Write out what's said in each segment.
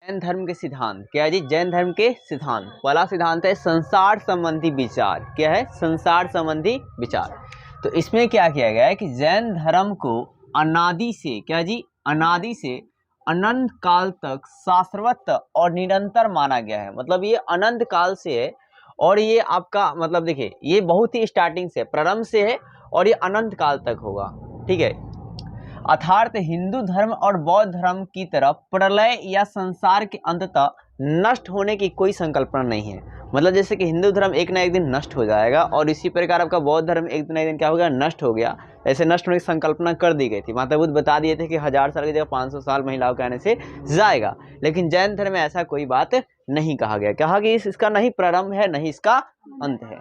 जैन धर्म के सिद्धांत क्या है जी? जैन धर्म के सिद्धांत, पहला सिद्धांत है संसार संबंधी विचार। क्या है? संसार संबंधी विचार। तो इसमें क्या किया गया है कि जैन धर्म को अनादि से, क्या जी, अनादि से अनंत काल तक शाश्वत और निरंतर माना गया है। मतलब ये अनंत काल से है और ये आपका मतलब देखिए ये बहुत ही स्टार्टिंग से, प्रारंभ से है और ये अनंत काल तक होगा। ठीक है। अर्थात हिंदू धर्म और बौद्ध धर्म की तरह प्रलय या संसार के अंततः नष्ट होने की कोई संकल्पना नहीं है। मतलब जैसे कि हिंदू धर्म एक ना एक दिन नष्ट हो जाएगा और इसी प्रकार आपका बौद्ध धर्म एक ना एक दिन क्या हो गया? नष्ट हो गया। ऐसे नष्ट होने की संकल्पना कर दी गई थी। माता बुद्ध बता दिए थे कि 1000 साल की जगह 500 साल महिलाओं के आने से जाएगा। लेकिन जैन धर्म में ऐसा कोई बात नहीं कहा गया। कहा कि इसका नहीं प्रारंभ है नहीं इसका अंत है।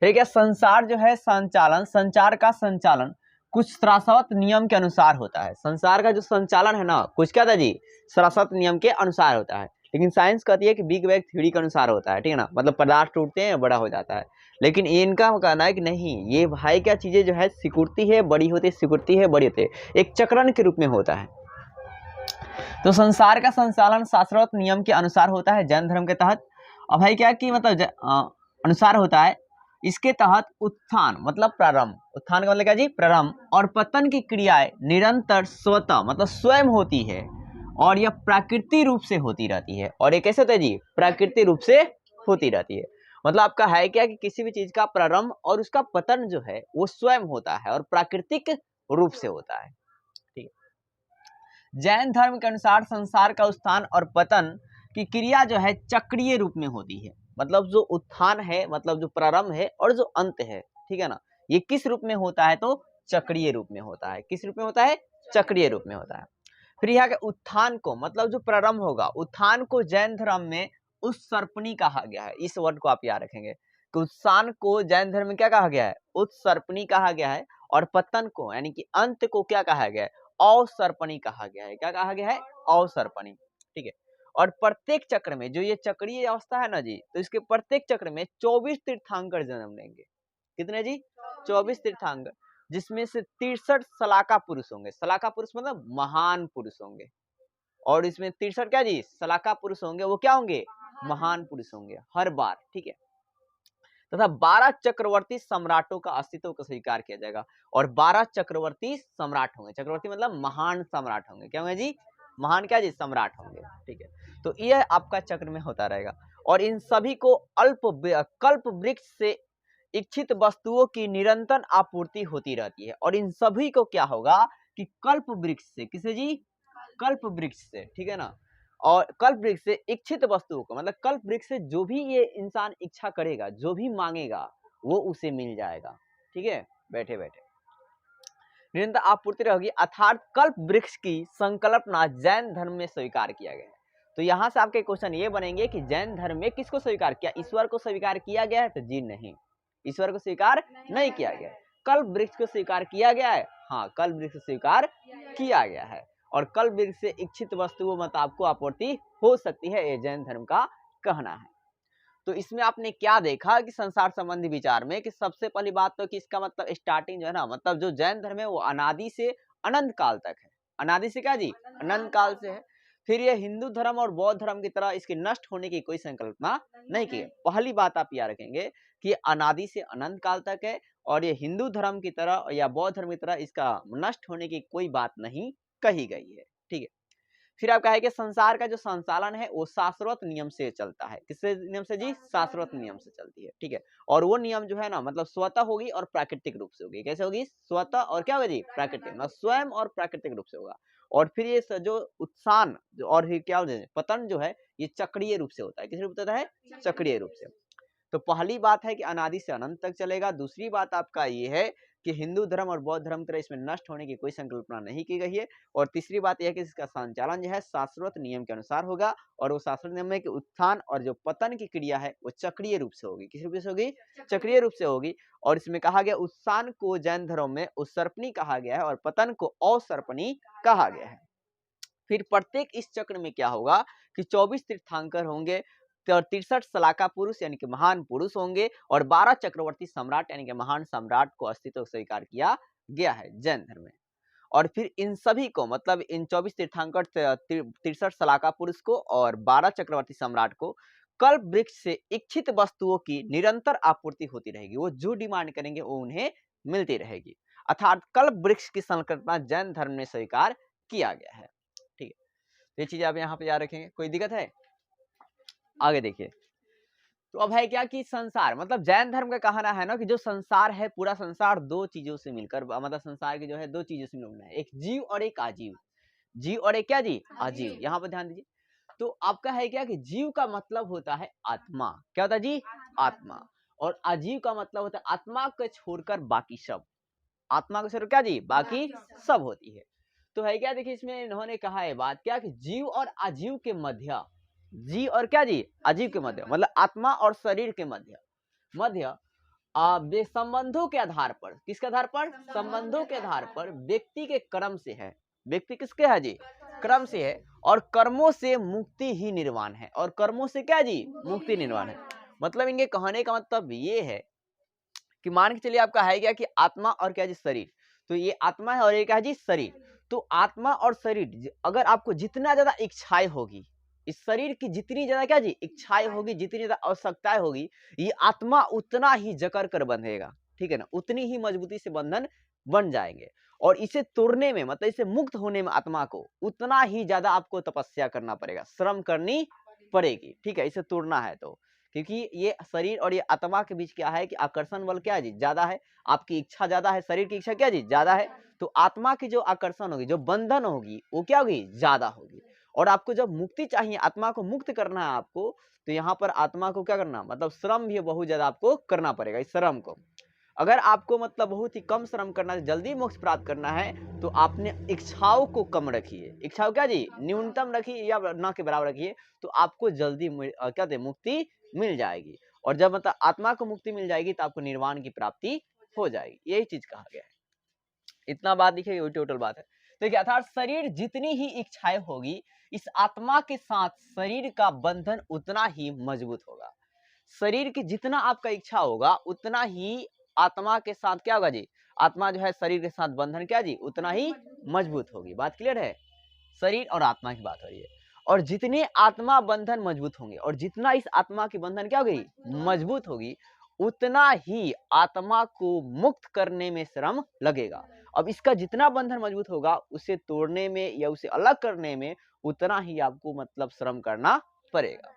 ठीक है। संसार जो है संचालन, संचार का संचालन कुछ शाश्वत नियम के अनुसार होता है। संसार का जो संचालन है ना, कुछ क्या था जी? शाश्वत नियम के अनुसार होता है। लेकिन साइंस कहती है कि बिग बैंग थ्योरी के अनुसार होता है। ठीक है ना, मतलब पदार्थ टूटते हैं बड़ा हो जाता है। लेकिन इनका कहना है कि नहीं, ये भाई क्या चीजें जो है सिकुड़ती है बड़ी होती है, सिकुड़ती है बड़ी होती है, एक चक्रण के रूप में होता है। तो संसार का संचालन शाश्वत नियम के अनुसार होता है जैन धर्म के तहत। अब भाई क्या कि मतलब अनुसार होता है। इसके तहत उत्थान मतलब प्रारंभ, उत्थान का मतलब क्या जी? प्रारंभ और पतन की क्रियाएं निरंतर स्वतः मतलब स्वयं होती है और यह प्राकृतिक रूप से होती रहती है। और ये कैसे होता है जी? प्राकृतिक रूप से होती रहती है। मतलब आपका है क्या कि किसी भी चीज का प्रारंभ और उसका पतन जो है वो स्वयं होता है और प्राकृतिक रूप से होता है। ठीक है। जैन धर्म के अनुसार संसार का उत्थान और पतन की क्रिया जो है चक्रीय रूप में होती है। मतलब जो उत्थान है मतलब जो प्रारंभ है और जो अंत है, ठीक है ना, ये किस रूप में होता है? तो चक्रीय रूप में होता है। किस रूप में होता है? चक्रीय रूप में होता है। फिर यहाँ के उत्थान को मतलब जो प्रारंभ होगा, उत्थान को जैन धर्म में उत्सर्पणी कहा गया है। इस वर्ड को आप याद रखेंगे कि उत्थान को जैन धर्म में क्या कहा गया है? उत्सर्पणी कहा गया है। और पतन को यानी कि अंत को क्या कहा गया है? अवसर्पणी कहा गया है। क्या कहा गया है? अवसर्पणी। ठीक है। और प्रत्येक चक्र में जो ये चक्रीय अवस्था है ना जी, तो इसके प्रत्येक चक्र में 24 तीर्थंकर जन्म लेंगे। कितने जी? 24 तीर्थंकर, जिसमें से 63 सलाका पुरुष होंगे। सलाका पुरुष मतलब महान पुरुष होंगे। और इसमें 63 क्या जी? सलाका पुरुष होंगे। वो क्या होंगे? महान पुरुष होंगे हर बार। ठीक है। तथा 12 चक्रवर्ती सम्राटों का अस्तित्व को स्वीकार किया जाएगा और 12 चक्रवर्ती सम्राट होंगे। चक्रवर्ती मतलब महान सम्राट होंगे। क्या होंगे जी? महान क्या जी? सम्राट होंगे। ठीक है। तो यह आपका चक्र में होता रहेगा और इन सभी को कल्प वृक्ष से इच्छित वस्तुओं की निरंतर आपूर्ति होती रहती है। और इन सभी को क्या होगा कि कल्प वृक्ष से, किसे जी? कल्प वृक्ष से। ठीक है ना। और कल्प वृक्ष से इच्छित वस्तुओं को मतलब कल्प वृक्ष से जो भी ये इंसान इच्छा करेगा, जो भी मांगेगा वो उसे मिल जाएगा। ठीक है। बैठे बैठे निरंतर आपूर्ति रहेगी। अर्थात कल्प वृक्ष की संकल्पना जैन धर्म में स्वीकार किया गया है। तो यहाँ से आपके क्वेश्चन ये बनेंगे कि जैन धर्म में किसको स्वीकार किया? ईश्वर को स्वीकार किया गया है? तो जी नहीं, ईश्वर को स्वीकार नहीं किया गया। कल्प वृक्ष को स्वीकार किया गया है। हाँ, कल्प वृक्ष स्वीकार किया गया है और कल्प वृक्ष से इच्छित वस्तुओं मत आपको आपूर्ति हो सकती है, ये जैन धर्म का कहना है। तो इसमें आपने क्या देखा कि संसार संबंधी विचार में कि सबसे पहली बात तो कि इसका मतलब स्टार्टिंग जो है ना, मतलब जो जैन धर्म है वो अनादि से अनंत काल तक है। अनादि से क्या जी? अनंत काल से है। फिर ये हिंदू धर्म और बौद्ध धर्म की तरह इसके नष्ट होने की कोई संकल्पना नहीं की। पहली बात आप याद रखेंगे कि अनादि से अनंत काल तक है और ये हिंदू धर्म की तरह या बौद्ध धर्म की तरह इसका नष्ट होने की कोई बात नहीं कही गई है। ठीक है। फिर आप कहे कि संसार का जो संचालन है वो शाश्वत नियम से चलता है। किससे नियम से जी? शाश्वत नियम से चलती है। ठीक है। और वो नियम जो है ना मतलब स्वतः होगी और प्राकृतिक रूप से होगी। कैसे होगी? स्वतः और क्या होगा जी? प्राकृतिक, मतलब स्वयं और प्राकृतिक रूप से होगा। और फिर ये जो उत्थान और क्या होता है पतन जो है ये चक्रीय रूप से होता है। किस रूप से होता है? चक्रीय रूप से। तो पहली बात है कि अनादि से अनंत तक चलेगा। दूसरी बात आपका ये है कि हिंदू धर्म और बौद्ध धर्म तरह इसमें नष्ट होने की कोई संकल्पना नहीं की गई है। और तीसरी बात यह है कि इसका संचालन जो है शाश्वत नियम के अनुसार होगा और वो शाश्वत नियम में कि उत्थान और जो पतन की क्रिया है वो चक्रीय रूप से होगी। किस रूप से होगी? चक्रीय रूप से होगी। और इसमें कहा गया उत्थान को जैन धर्म में उत्सर्पणी कहा गया है और पतन को अवसर्पणी कहा गया है। फिर प्रत्येक इस चक्र में क्या होगा कि 24 तीर्थंकर होंगे और 63 सलाका पुरुष यानी कि महान पुरुष होंगे और 12 चक्रवर्ती सम्राट यानी कि महान सम्राट को अस्तित्व स्वीकार किया गया है जैन धर्म में। और फिर इन सभी को मतलब इन 24 तीर्थंकर 63 शलाका पुरुष को और 12 चक्रवर्ती सम्राट को कल्प वृक्ष से इच्छित वस्तुओं की निरंतर आपूर्ति होती रहेगी। वो जो डिमांड करेंगे वो उन्हें मिलती रहेगी। अर्थात कल्प वृक्ष की संकल्पना जैन धर्म में स्वीकार किया गया है। ठीक है, ये चीज आप यहाँ पे याद रखेंगे। कोई दिक्कत है? आगे देखिए, तो अब है क्या कि संसार मतलब जैन धर्म का कहना है ना कि जो संसार है पूरा संसार दो चीजों से मिलकर मतलब संसार की जो है दो चीजों से मिलकर है, एक जीव और एक आजीव। जीव और एक क्या जी? आजीव। यहाँ पर ध्यान दीजिए, तो आपका है क्या कि जीव का मतलब होता है आत्मा। क्या होता है जी? आत्मा। और अजीव का मतलब होता है आत्मा को छोड़कर बाकी सब। आत्मा को छोड़कर क्या जी? बाकी सब होती है। तो है क्या, देखिए इसमें इन्होंने कहा है बात क्या कि जीव और अजीव के मध्य, जीव और क्या जी? अजीव के मध्य मतलब आत्मा और शरीर के मध्य संबंधों के आधार पर, किसके आधार पर? संबंधों के आधार पर व्यक्ति के कर्म से है। व्यक्ति किसके है जी? कर्म से है। और कर्मों से मुक्ति ही निर्वाण है। और कर्मों से क्या जी? मुक्ति निर्वाण है। मतलब इनके कहने का मतलब ये है कि मान के चलिए आपका है क्या कि आत्मा और क्या जी? शरीर। तो ये आत्मा है और ये क्या है जी? शरीर। तो आत्मा और शरीर अगर आपको जितना ज्यादा इच्छाएं होगी, इस शरीर की जितनी ज्यादा क्या जी? इच्छाएं होगी, जितनी ज्यादा आवश्यकताएं होगी, ये आत्मा उतना ही जकड़ कर बंधेगा। ठीक है ना, उतनी ही मजबूती से बंधन बन जाएंगे। और इसे तोड़ने में मतलब इसे मुक्त होने में आत्मा को उतना ही ज्यादा आपको तपस्या करना पड़ेगा, श्रम करनी पड़ेगी। ठीक है, इसे तोड़ना है तो, क्योंकि ये शरीर और ये आत्मा के बीच क्या है कि आकर्षण बल क्या है जी? ज्यादा है। आपकी इच्छा ज्यादा है, शरीर की इच्छा क्या जी? ज्यादा है। तो आत्मा की जो आकर्षण होगी, जो बंधन होगी, वो क्या होगी? ज्यादा होगी। और आपको जब मुक्ति चाहिए, आत्मा को मुक्त करना है आपको, तो यहाँ पर आत्मा को क्या करना मतलब श्रम भी बहुत ज्यादा आपको करना पड़ेगा। इस श्रम को अगर आपको मतलब बहुत ही कम श्रम करना है, जल्दी मोक्ष प्राप्त करना है, तो आपने इच्छाओं को कम रखिए। इच्छाओं क्या जी? न्यूनतम रखिए या न के बराबर रखिए, तो आपको जल्दी क्या कहते हैं? मुक्ति मिल जाएगी। और जब मतलब आत्मा को मुक्ति मिल जाएगी तो आपको निर्वाण की प्राप्ति हो जाएगी। यही चीज कहा गया है। इतना बात देखिए, ये टोटल बात है। देखिए अर्थात शरीर जितनी ही इच्छाएं होगी, इस आत्मा के साथ शरीर का बंधन उतना ही मजबूत होगा। शरीर की जितना आपका इच्छा होगा उतना ही आत्मा के साथ क्या होगा जी? आत्मा जो है शरीर के साथ बंधन क्या जी? उतना ही मजबूत होगी। बात क्लियर है? शरीर और आत्मा की बात हो रही है। और जितने आत्मा बंधन मजबूत होंगे और जितना इस आत्मा की बंधन क्या होगी? मजबूत होगी, उतना ही आत्मा को मुक्त करने में श्रम लगेगा। अब इसका जितना बंधन मजबूत होगा, उसे तोड़ने में या उसे अलग करने में उतना ही आपको मतलब श्रम करना पड़ेगा।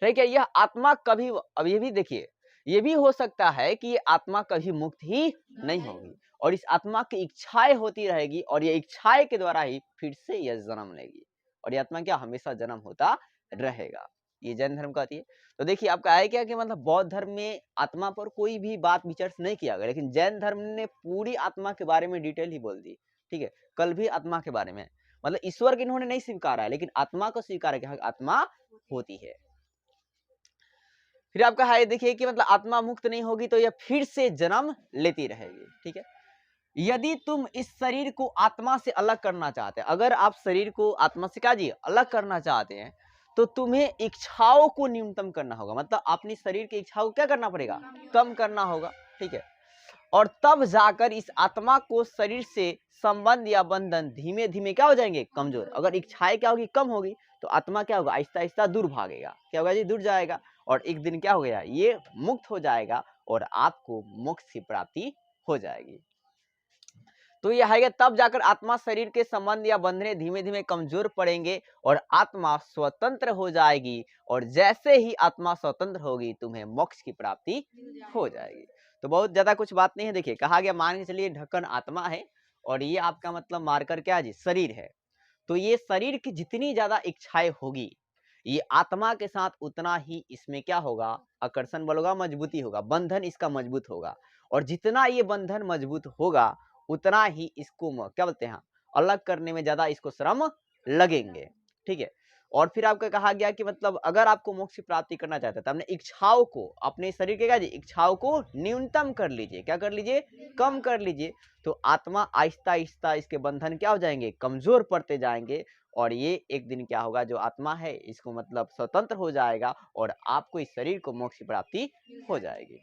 ठीक है, यह आत्मा कभी, अब ये भी देखिए, ये भी हो सकता है कि ये आत्मा कभी मुक्त ही नहीं होगी और इस आत्मा की इच्छाएं होती रहेगी और ये इच्छाएं के द्वारा ही फिर से यह जन्म लेगी। और ये आत्मा क्या? हमेशा जन्म होता रहेगा। ये जैन धर्म कहती है। तो देखिए आपका है क्या कि मतलब बौद्ध धर्म में आत्मा पर कोई भी बात विचार नहीं किया गया, लेकिन जैन धर्म ने पूरी आत्मा के बारे में डिटेल ही बोल दी। ठीक है, कल भी आत्मा के बारे में मतलब ईश्वर के इन्होंने नहीं स्वीकारा है, लेकिन आत्मा को स्वीकार किया, आत्मा होती है। फिर आपका है देखिए कि मतलब आत्मा मुक्त नहीं होगी तो यह फिर से जन्म लेती रहेगी। ठीक है, यदि तुम इस शरीर को आत्मा से अलग करना चाहते हैं, अगर आप शरीर को आत्मा से क्या जी? अलग करना चाहते हैं, तो तुम्हें इच्छाओं को न्यूनतम करना होगा। मतलब अपनी शरीर की इच्छाओं को क्या करना पड़ेगा? कम करना होगा। ठीक है, और तब जाकर इस आत्मा को शरीर से संबंध या बंधन धीमे धीमे क्या हो जाएंगे? कमजोर। अगर इच्छाएं क्या होगी? कम होगी, तो आत्मा क्या होगा? आहिस्ता आहिस्ता दूर भागेगा। क्या होगा जी? दूर जाएगा और एक दिन क्या हो गया? ये मुक्त हो जाएगा और आपको मोक्ष की प्राप्ति हो जाएगी। तो यह है तब जाकर आत्मा शरीर के संबंध या बंधने धीमे धीमे कमजोर पड़ेंगे और आत्मा स्वतंत्र हो जाएगी। और जैसे ही आत्मा स्वतंत्र होगी, तुम्हें मोक्ष की प्राप्ति हो जाएगी। तो बहुत ज्यादा कुछ बात नहीं है। देखिए कहा गया, मान के चलिए ढक्कन आत्मा है और ये आपका मतलब मार्कर क्या जी? शरीर है। तो ये शरीर की जितनी ज्यादा इच्छाएं होगी, ये आत्मा के साथ उतना ही इसमें क्या होगा? आकर्षण बल होगा, मजबूती होगा, बंधन इसका मजबूत होगा। और जितना ये बंधन मजबूत होगा, उतना ही इसको क्या बोलते हैं? अलग करने में ज्यादा इसको श्रम लगेंगे। ठीक है, और फिर आपका कहा गया कि मतलब अगर आपको मोक्ष की प्राप्ति करना चाहते हैं तो अपने इच्छाओं को, अपने शरीर के क्या जी? इच्छाओं को न्यूनतम कर लीजिए। क्या कर लीजिए? कम कर लीजिए। तो आत्मा आहिस्ता आहिस्ता इसके बंधन क्या हो जाएंगे? कमजोर पड़ते जाएंगे। और ये एक दिन क्या होगा? जो आत्मा है इसको मतलब स्वतंत्र हो जाएगा और आपको इस शरीर को मोक्ष की प्राप्ति हो जाएगी।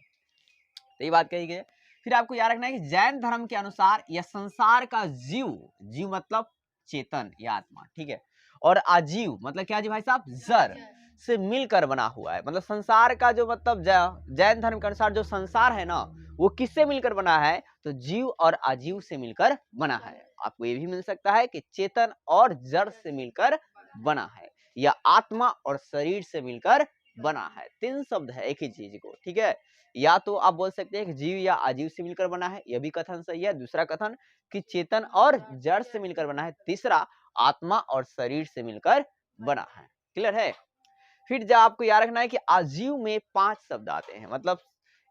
तो ये बात कही गई। फिर आपको याद रखना है कि जैन धर्म के अनुसार यह संसार का जीव, जीव मतलब चेतन या आत्मा, ठीक है, और अजीव मतलब क्या जी भाई साहब, जड़ से मिलकर बना हुआ है। मतलब संसार का जो मतलब जैन धर्म के अनुसार जो संसार है ना, वो किससे मिलकर बना है, तो जीव और अजीव से मिलकर बना है। आपको ये भी मिल सकता है कि चेतन और जड़ से मिलकर बना है, या आत्मा और शरीर से मिलकर बना है। तीन शब्द है एक ही चीज को, ठीक है। या तो आप बोल सकते हैं कि जीव या अजीव से मिलकर बना है, यह भी कथन सही है। दूसरा कथन कि चेतन और जड़ से मिलकर बना है। तीसरा आत्मा और शरीर से मिलकर बना है। क्लियर है। फिर जब आपको याद रखना है कि अजीव में 5 शब्द आते हैं। मतलब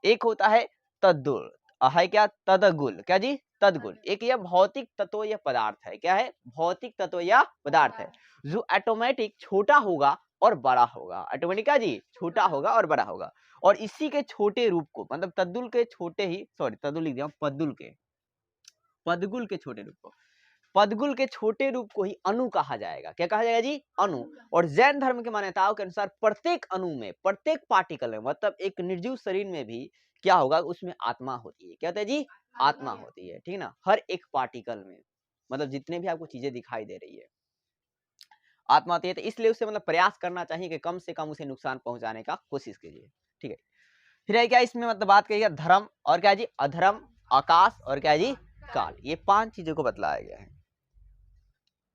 एक होता है तद्दुल, है क्या, तदगुल, क्या जी, तदगुल। एक यह भौतिक तत्व या पदार्थ है, क्या है, भौतिक तत्व या पदार्थ है, जो ऑटोमेटिक छोटा होगा और बड़ा होगा। ऑटोमेटिक क्या जी, छोटा होगा और बड़ा होगा। और इसी के छोटे रूप को, मतलब तद्दुल के छोटे ही, सॉरी तद्दुल लिख दिया, पद्दुल के, पदगुल के छोटे रूप को, पदगुल के छोटे रूप को ही अणु कहा जाएगा। क्या कहा जाएगा जी, अणु। और जैन धर्म की मान्यताओं के अनुसार प्रत्येक अणु में, प्रत्येक पार्टिकल में, मतलब एक निर्जीव शरीर में भी क्या होगा, उसमें आत्मा होती है। क्या होता है जी, आत्मा होती है, ठीक ना। हर एक पार्टिकल में, मतलब जितने भी आपको चीजें दिखाई दे रही है, आत्मा होती है। तो इसलिए उसे मतलब प्रयास करना चाहिए कि कम से कम उसे नुकसान पहुंचाने का कोशिश कीजिए, ठीक है। फिर है क्या इसमें मतलब बात करिएगा धर्म और क्या जी, अधर्म, आकाश और क्या जी, काल। ये 5 चीजों को बतलाया गया है,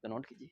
तो नोट कीजिए।